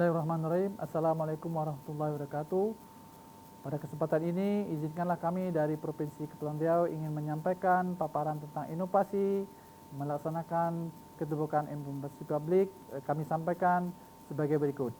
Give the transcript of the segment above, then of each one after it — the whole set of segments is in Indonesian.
Bismillahirrahmanirrahim. Assalamualaikum warahmatullahi wabarakatuh. Pada kesempatan ini, izinkanlah kami dari Provinsi Kepulauan Riau ingin menyampaikan paparan tentang inovasi melaksanakan keterbukaan informasi publik. Kami sampaikan sebagai berikut.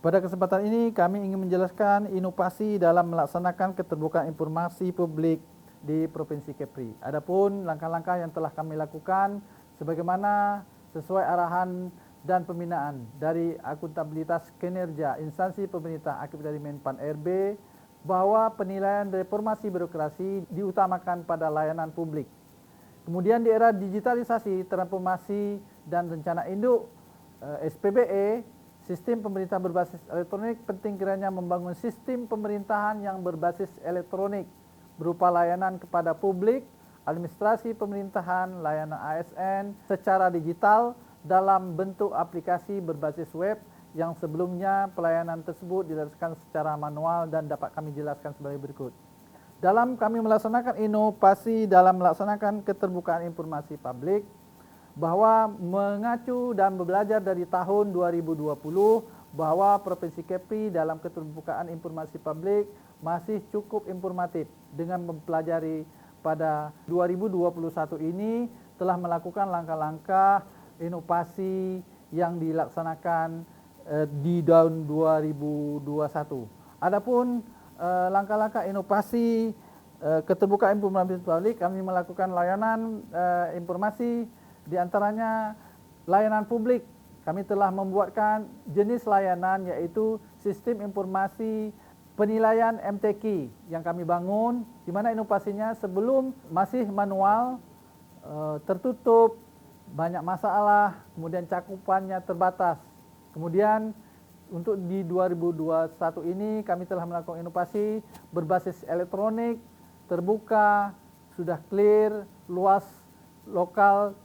Pada kesempatan ini, kami ingin menjelaskan inovasi dalam melaksanakan keterbukaan informasi publik di Provinsi Kepri. Adapun langkah-langkah yang telah kami lakukan sebagaimana sesuai arahan dan pembinaan dari akuntabilitas kinerja instansi pemerintah akibat dari Menpan RB, bahwa penilaian reformasi birokrasi diutamakan pada layanan publik. Kemudian di era digitalisasi, transformasi dan rencana induk SPBE, sistem pemerintah berbasis elektronik, penting kiranya membangun sistem pemerintahan yang berbasis elektronik berupa layanan kepada publik, administrasi pemerintahan, layanan ASN secara digital dalam bentuk aplikasi berbasis web yang sebelumnya pelayanan tersebut dilaksanakan secara manual dan dapat kami jelaskan sebagai berikut. Dalam kami melaksanakan inovasi dalam melaksanakan keterbukaan informasi publik, bahwa mengacu dan belajar dari tahun 2020 bahwa Provinsi Kepri dalam keterbukaan informasi publik masih cukup informatif dengan mempelajari pada 2021 ini telah melakukan langkah-langkah inovasi yang dilaksanakan di tahun 2021. Adapun langkah-langkah inovasi keterbukaan informasi publik, kami melakukan layanan informasi, diantaranya layanan publik. Kami telah membuatkan jenis layanan yaitu sistem informasi penilaian MTQ yang kami bangun, di mana inovasinya sebelum masih manual, tertutup, banyak masalah, kemudian cakupannya terbatas. Kemudian untuk di 2021 ini kami telah melakukan inovasi berbasis elektronik, terbuka, sudah clear, luas, lokal,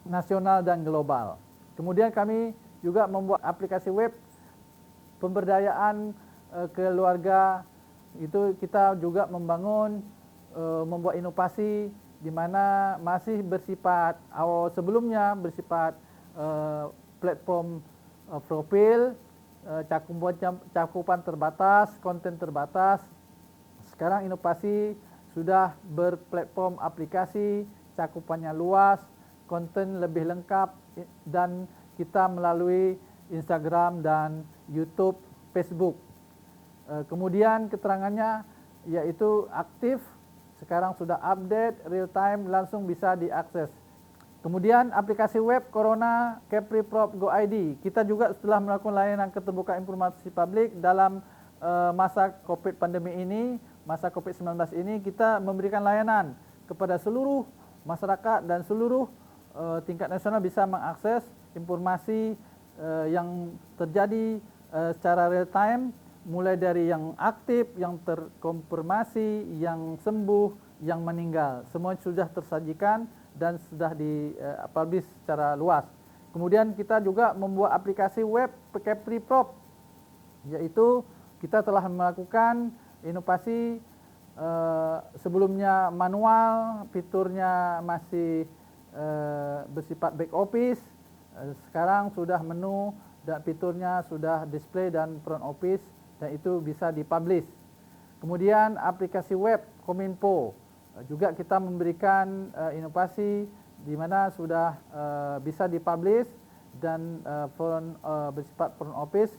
nasional dan global. Kemudian kami juga membuat aplikasi web pemberdayaan keluarga. Itu kita juga membuat inovasi di mana masih bersifat sebelumnya bersifat platform profil, cakupan terbatas, konten terbatas. Sekarang inovasi sudah berplatform aplikasi, cakupannya luas, konten lebih lengkap, dan kita melalui Instagram dan YouTube, Facebook. Kemudian keterangannya yaitu aktif, sekarang sudah update, real time, langsung bisa diakses. Kemudian aplikasi web Corona Kepri.Prop.Go.id. Kita juga setelah melakukan layanan keterbukaan informasi publik dalam masa COVID pandemi ini, masa COVID-19 ini, kita memberikan layanan kepada seluruh masyarakat dan seluruh tingkat nasional bisa mengakses informasi yang terjadi secara real time, mulai dari yang aktif, yang terkonfirmasi, yang sembuh, yang meninggal. Semua sudah tersajikan dan sudah dipublish secara luas. Kemudian kita juga membuat aplikasi web Kepri Prop, yaitu kita telah melakukan inovasi sebelumnya manual, fiturnya masih bersifat back office, sekarang sudah menu dan fiturnya sudah display dan front office, dan itu bisa dipublish. Kemudian aplikasi web Kominfo juga kita memberikan inovasi di mana sudah bisa dipublish dan bersifat front office,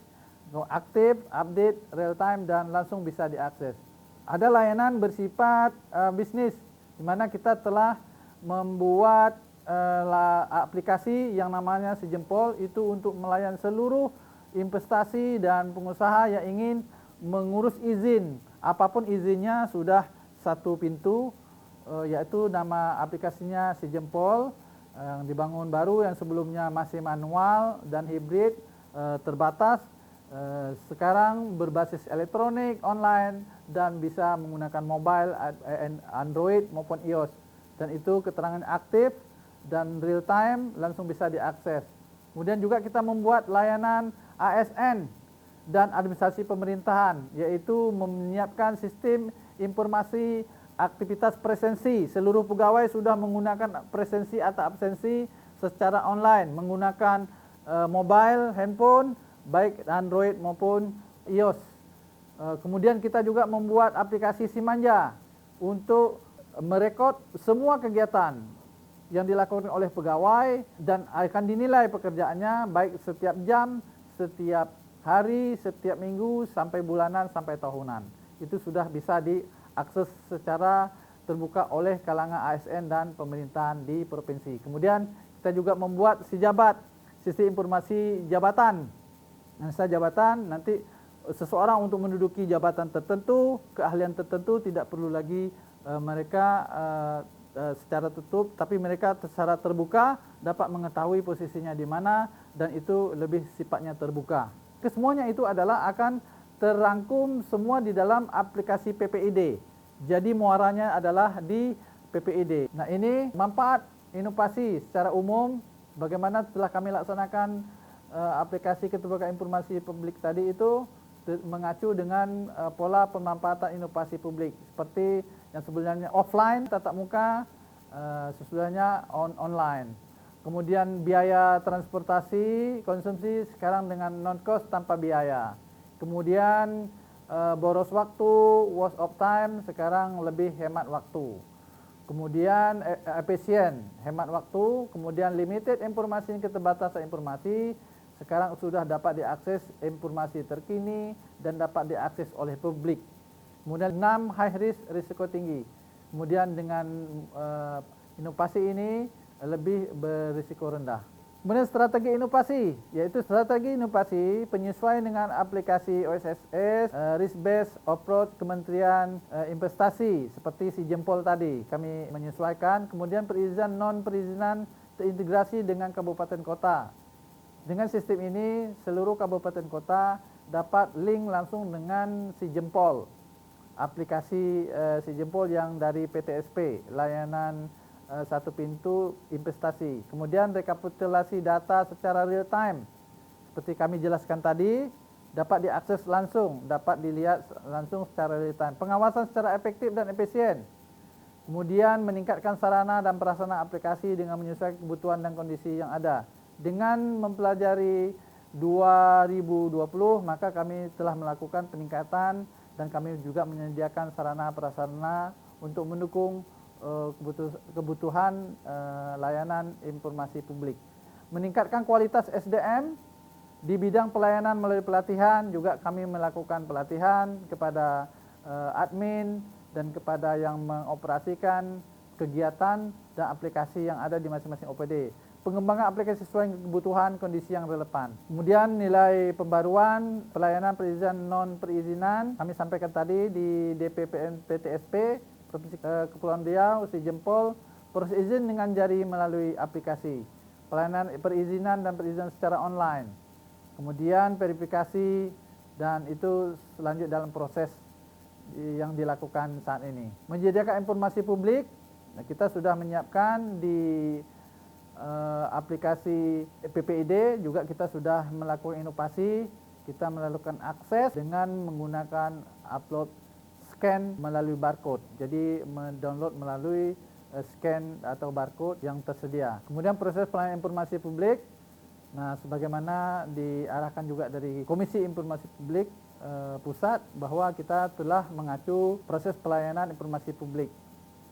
aktif, update, real time, dan langsung bisa diakses. Ada layanan bersifat bisnis di mana kita telah membuat aplikasi yang namanya Sejempol, itu untuk melayan seluruh investasi dan pengusaha yang ingin mengurus izin. Apapun izinnya sudah satu pintu, yaitu nama aplikasinya Sejempol, yang dibangun baru, yang sebelumnya masih manual dan hibrid, terbatas. Sekarang berbasis elektronik, online, dan bisa menggunakan mobile, Android maupun iOS. Dan itu keterangan aktif dan real time, langsung bisa diakses. Kemudian juga kita membuat layanan ASN dan administrasi pemerintahan, yaitu menyiapkan sistem informasi aktivitas presensi. Seluruh pegawai sudah menggunakan presensi atau absensi secara online, menggunakan mobile, handphone, baik Android maupun iOS. Kemudian kita juga membuat aplikasi Simanja untuk merekod semua kegiatan yang dilakukan oleh pegawai dan akan dinilai pekerjaannya baik setiap jam, setiap hari, setiap minggu, sampai bulanan, sampai tahunan. Itu sudah bisa diakses secara terbuka oleh kalangan ASN dan pemerintahan di provinsi. Kemudian kita juga membuat Sijabat, Sistem Informasi Jabatan. Jabatan nanti seseorang untuk menduduki jabatan tertentu, keahlian tertentu tidak perlu lagi mereka secara tutup, tapi mereka secara terbuka dapat mengetahui posisinya di mana dan itu lebih sifatnya terbuka. Kesemuanya itu adalah akan terangkum semua di dalam aplikasi PPID. Jadi muaranya adalah di PPID. Nah, ini manfaat inovasi secara umum bagaimana setelah kami laksanakan aplikasi keterbukaan informasi publik tadi itu mengacu dengan pola pemanfaatan inovasi publik seperti yang sebelumnya offline tatap muka, sesudahnya online. Kemudian biaya transportasi konsumsi sekarang dengan non cost tanpa biaya. Kemudian boros waktu, waste of time sekarang lebih hemat waktu. Kemudian efisien, hemat waktu. Kemudian limited informasi, keterbatasan informasi. Sekarang sudah dapat diakses informasi terkini dan dapat diakses oleh publik. Kemudian 6 high risk, risiko tinggi. Kemudian dengan inovasi ini lebih berisiko rendah. Kemudian strategi inovasi, yaitu strategi inovasi penyesuaian dengan aplikasi OSSS, risk based approach Kementerian Investasi seperti si jempol tadi kami menyesuaikan. Kemudian perizinan non perizinan terintegrasi dengan kabupaten kota. Dengan sistem ini seluruh kabupaten kota dapat link langsung dengan si jempol, aplikasi si jempol yang dari PTSP, layanan satu pintu investasi. Kemudian rekapitulasi data secara real time seperti kami jelaskan tadi dapat diakses langsung, dapat dilihat langsung secara real time. Pengawasan secara efektif dan efisien. Kemudian meningkatkan sarana dan prasarana aplikasi dengan menyesuaikan kebutuhan dan kondisi yang ada. Dengan mempelajari 2020 maka kami telah melakukan peningkatan dan kami juga menyediakan sarana prasarana untuk mendukung kebutuhan layanan informasi publik. Meningkatkan kualitas SDM di bidang pelayanan melalui pelatihan, juga kami melakukan pelatihan kepada admin dan kepada yang mengoperasikan kegiatan dan aplikasi yang ada di masing-masing OPD. Pengembangan aplikasi sesuai kebutuhan kondisi yang relevan. Kemudian nilai pembaruan pelayanan perizinan non perizinan kami sampaikan tadi di DPPN PTSP Provinsi Kepulauan Riau, si jempol, proses izin dengan jari melalui aplikasi, pelayanan perizinan dan perizinan secara online. Kemudian verifikasi dan itu selanjut dalam proses yang dilakukan saat ini. Menyediakan informasi publik, kita sudah menyiapkan di aplikasi PPID juga kita sudah melakukan inovasi, kita melakukan akses dengan menggunakan upload scan melalui barcode. Jadi mendownload melalui scan atau barcode yang tersedia. Kemudian proses pelayanan informasi publik, nah sebagaimana diarahkan juga dari Komisi Informasi Publik Pusat bahwa kita telah mengacu proses pelayanan informasi publik.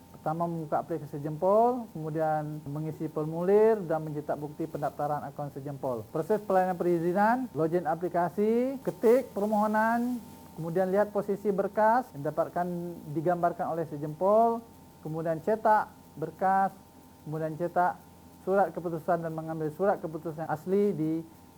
Pertama membuka aplikasi jempol, kemudian mengisi formulir dan mencetak bukti pendaftaran akun sejempol. Proses pelayanan perizinan, login aplikasi, ketik permohonan, kemudian lihat posisi berkas yang dapatkan digambarkan oleh sejempol, kemudian cetak berkas, kemudian cetak surat keputusan dan mengambil surat keputusan asli di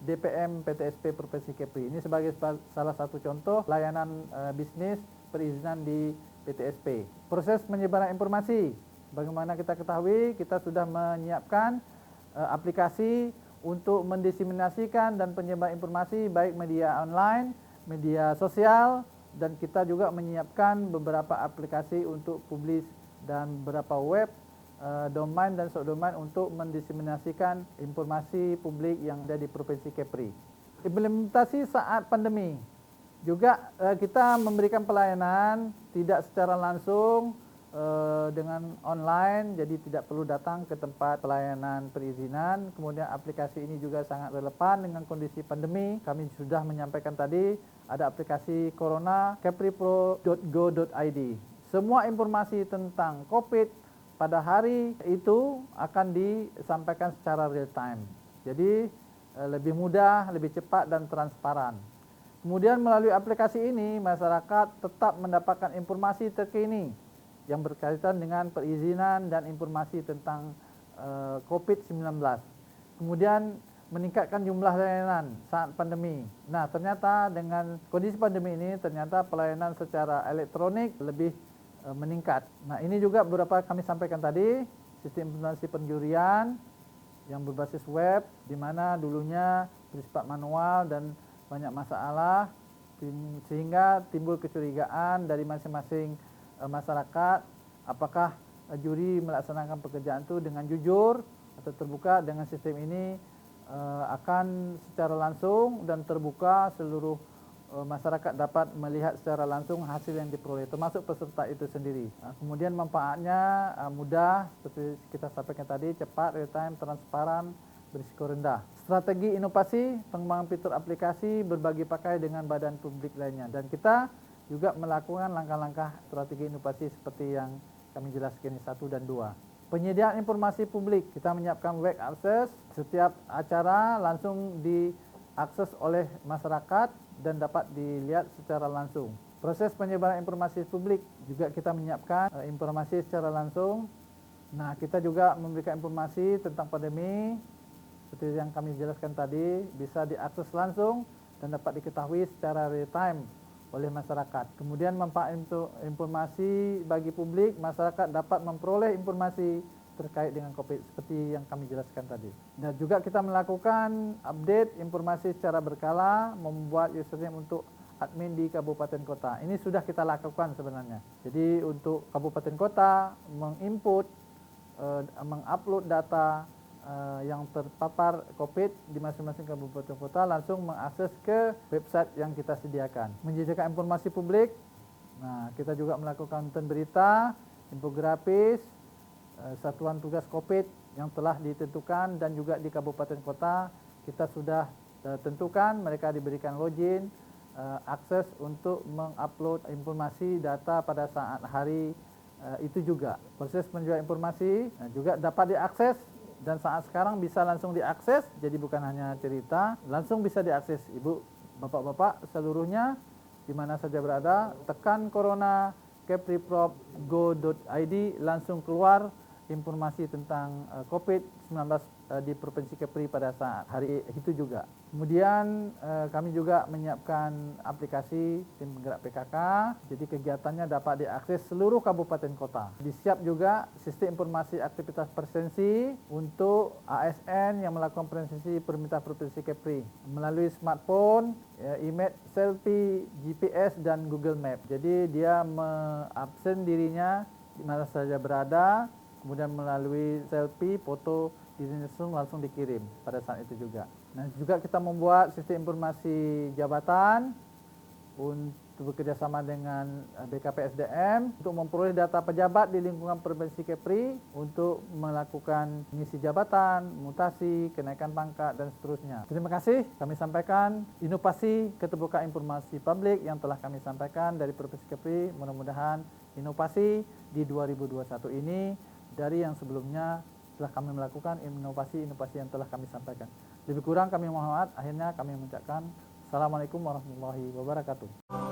DPM PTSP Provinsi Kepri. Ini sebagai salah satu contoh layanan bisnis perizinan di PTSP. Proses penyebaran informasi, bagaimana kita ketahui kita sudah menyiapkan aplikasi untuk mendiseminasikan dan penyebaran informasi baik media online, media sosial, dan kita juga menyiapkan beberapa aplikasi untuk publis dan beberapa web, domain dan subdomain untuk mendiseminasikan informasi publik yang ada di Provinsi Kepri. Implementasi saat pandemi. Juga kita memberikan pelayanan tidak secara langsung dengan online, jadi tidak perlu datang ke tempat pelayanan perizinan. Kemudian aplikasi ini juga sangat relevan dengan kondisi pandemi. Kami sudah menyampaikan tadi, ada aplikasi Corona kepripro.go.id. Semua informasi tentang COVID pada hari itu akan disampaikan secara real time. Jadi lebih mudah, lebih cepat dan transparan. Kemudian melalui aplikasi ini, masyarakat tetap mendapatkan informasi terkini yang berkaitan dengan perizinan dan informasi tentang COVID-19. Kemudian meningkatkan jumlah layanan saat pandemi. Nah, ternyata dengan kondisi pandemi ini, ternyata pelayanan secara elektronik lebih meningkat. Nah, ini juga beberapa kami sampaikan tadi, sistem informasi penjurian yang berbasis web, di mana dulunya bersifat manual dan banyak masalah, sehingga timbul kecurigaan dari masing-masing masyarakat, apakah juri melaksanakan pekerjaan itu dengan jujur atau terbuka. Dengan sistem ini akan secara langsung dan terbuka seluruh masyarakat dapat melihat secara langsung hasil yang diperoleh, termasuk peserta itu sendiri. Kemudian manfaatnya mudah, seperti kita sampaikan tadi, cepat, real time, transparan, berisiko rendah. Strategi inovasi, pengembangan fitur aplikasi berbagi pakai dengan badan publik lainnya. Dan kita juga melakukan langkah-langkah strategi inovasi seperti yang kami jelaskan ini 1 dan 2. Penyediaan informasi publik, kita menyiapkan web access, setiap acara langsung diakses oleh masyarakat dan dapat dilihat secara langsung. Proses penyebaran informasi publik juga kita menyiapkan informasi secara langsung. Nah, kita juga memberikan informasi tentang pandemi, seperti yang kami jelaskan tadi, bisa diakses langsung dan dapat diketahui secara real time oleh masyarakat. Kemudian manfaat untuk informasi bagi publik, masyarakat dapat memperoleh informasi terkait dengan COVID seperti yang kami jelaskan tadi. Dan juga kita melakukan update informasi secara berkala, membuat username untuk admin di kabupaten kota. Ini sudah kita lakukan sebenarnya. Jadi untuk kabupaten kota menginput, mengupload data yang terpapar COVID di masing-masing kabupaten kota, langsung mengakses ke website yang kita sediakan. Menyediakan informasi publik, nah kita juga melakukan konten berita, infografis, satuan tugas COVID yang telah ditentukan, dan juga di kabupaten kota kita sudah tentukan mereka diberikan login, akses untuk mengupload informasi data pada saat hari itu juga. Proses penjualan informasi juga dapat diakses, dan saat sekarang bisa langsung diakses, jadi bukan hanya cerita, langsung bisa diakses. Ibu, bapak-bapak seluruhnya di mana saja berada, tekan Corona kepripro.go.id, langsung keluar informasi tentang COVID-19 di Provinsi Kepri pada saat hari itu juga. Kemudian kami juga menyiapkan aplikasi tim penggerak PKK, jadi kegiatannya dapat diakses seluruh kabupaten kota. Disiap juga sistem informasi aktivitas presensi untuk ASN yang melakukan presensi pemerintah Provinsi Kepri melalui smartphone, email, selfie, GPS dan Google Map. Jadi dia mengabsen dirinya di mana saja berada, kemudian melalui selfie, foto langsung dikirim pada saat itu juga. Nah, juga kita membuat sistem informasi jabatan untuk bekerjasama dengan BKPSDM untuk memperoleh data pejabat di lingkungan Provinsi Kepri untuk melakukan mengisi jabatan, mutasi, kenaikan pangkat dan seterusnya. Terima kasih kami sampaikan inovasi keterbukaan informasi publik yang telah kami sampaikan dari Provinsi Kepri. Mudah-mudahan inovasi di 2021 ini dari yang sebelumnya telah kami melakukan inovasi-inovasi yang telah kami sampaikan. Lebih kurang kami mohon maaf, akhirnya kami mengucapkan Assalamualaikum warahmatullahi wabarakatuh.